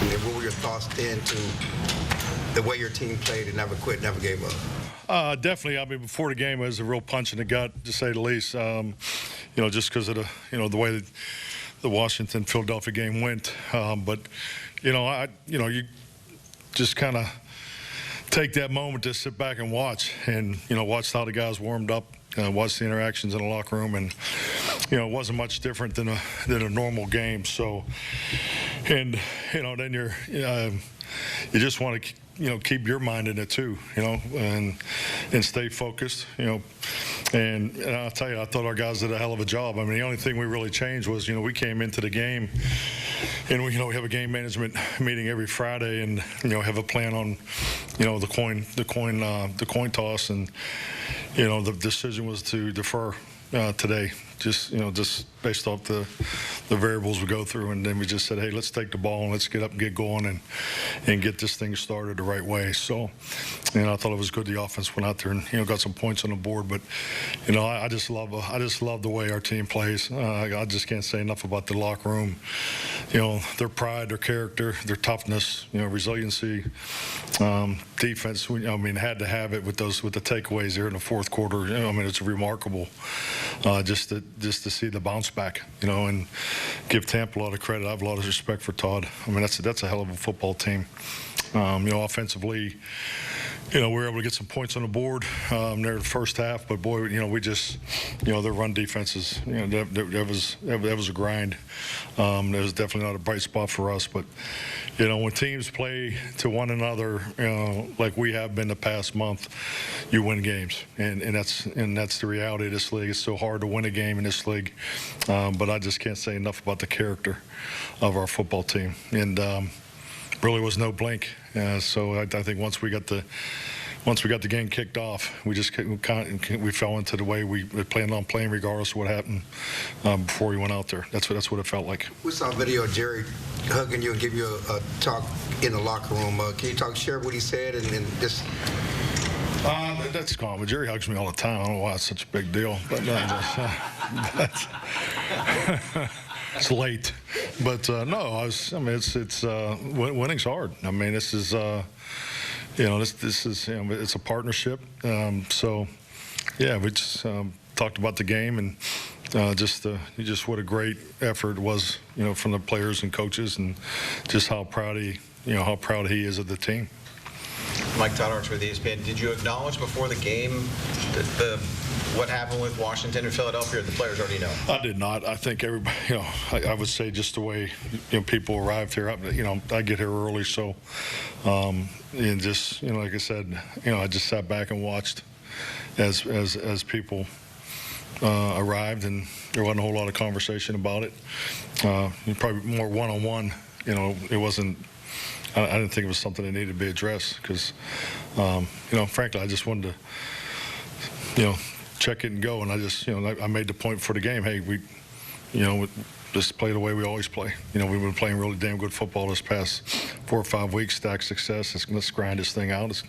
And then what were your thoughts into the way your team played and never quit, never gave up? Definitely. I mean, before the game, it was a real punch in the gut, to say the least. Just because of the way that the Washington-Philadelphia game went. But you just kind of take that moment to sit back and watch, and watch how the guys warmed up, watch the interactions in the locker room, and it wasn't much different than a normal game. So, and then you just want to keep your mind in it too, and stay focused, And I'll tell you, I thought our guys did a hell of a job. I mean, the only thing we really changed was, we came into the game, and we have a game management meeting every Friday, and have a plan on, the coin toss, and the decision was to defer today. Just based off the variables we go through, and then we just said, hey, let's take the ball and let's get up and get going and get this thing started the right way. So, I thought it was good the offense went out there and got some points on the board. But I just love the way our team plays. I just can't say enough about the locker room. Their pride, their character, their toughness, resiliency, defense. Had to have it with the takeaways there in the fourth quarter. It's remarkable just to see the bounce back, and give Tampa a lot of credit. I have a lot of respect for Todd. That's a hell of a football team. Offensively, we were able to get some points on the board there in the first half, but boy, we just, their run defenses, that was a grind. It was definitely not a bright spot for us, but when teams play to one another, like we have been the past month, you win games, and that's the reality of this league. It's so hard to win a game in this league, but I just can't say enough about the character of our football team, and really was no blink. So I think once we got the game kicked off, we fell into the way we planned on playing, regardless of what happened before we went out there. That's what it felt like. We saw a video of Jerry hugging you and give you a talk in the locker room. Can you share what he said and just? That's common. Jerry hugs me all the time. I don't know why it's such a big deal, but it's late. But no, winning's hard. This is it's a partnership. So yeah, we just talked about the game, and just what a great effort it was, from the players and coaches, and just how proud he is of the team. Mike Todd with ESPN. Did you acknowledge before the game what happened with Washington and Philadelphia, or the players already know? I did not. I think everybody, I would say just the way people arrived here. I get here early, so and just like I said, I just sat back and watched as people arrived, and there wasn't a whole lot of conversation about it. Probably more one-on-one. It wasn't. I didn't think it was something that needed to be addressed, because, frankly, I just wanted to, check it and go. And I just, I made the point for the game. Hey, we, just play the way we always play. We've been playing really damn good football this past 4 or 5 weeks, stacked success. Let's grind this thing out.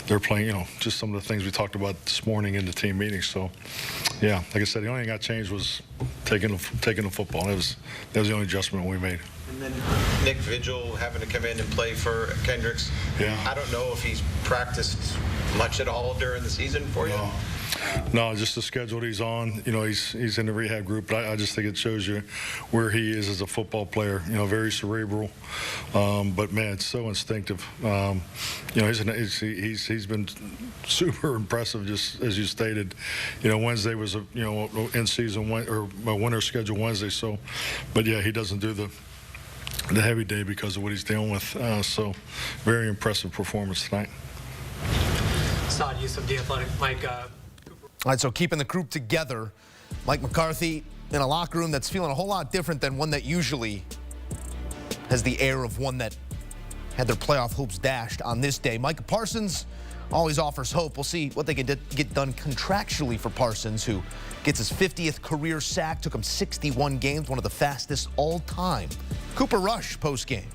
They're playing, just some of the things we talked about this morning in the team meeting. So, yeah, like I said, the only thing I changed was taking the football. That was the only adjustment we made. And then Nick Vigil having to come in and play for Kendricks. Yeah. I don't know if he's practiced much at all during the season for you. No, just the schedule he's on. He's in the rehab group, but I just think it shows you where he is as a football player. Very cerebral, but man, it's so instinctive. He's been super impressive, just as you stated. Wednesday was a in-season or a winter schedule Wednesday. So, but yeah, he doesn't do the heavy day because of what he's dealing with. So, very impressive performance tonight. Saad Yusuf, The Athletic. Mike. All right, so keeping the group together, Mike McCarthy in a locker room that's feeling a whole lot different than one that usually has the air of one that had their playoff hopes dashed on this day. Micah Parsons always offers hope. We'll see what they can get done contractually for Parsons, who gets his 50th career sack, took him 61 games, one of the fastest all time. Cooper Rush post-game.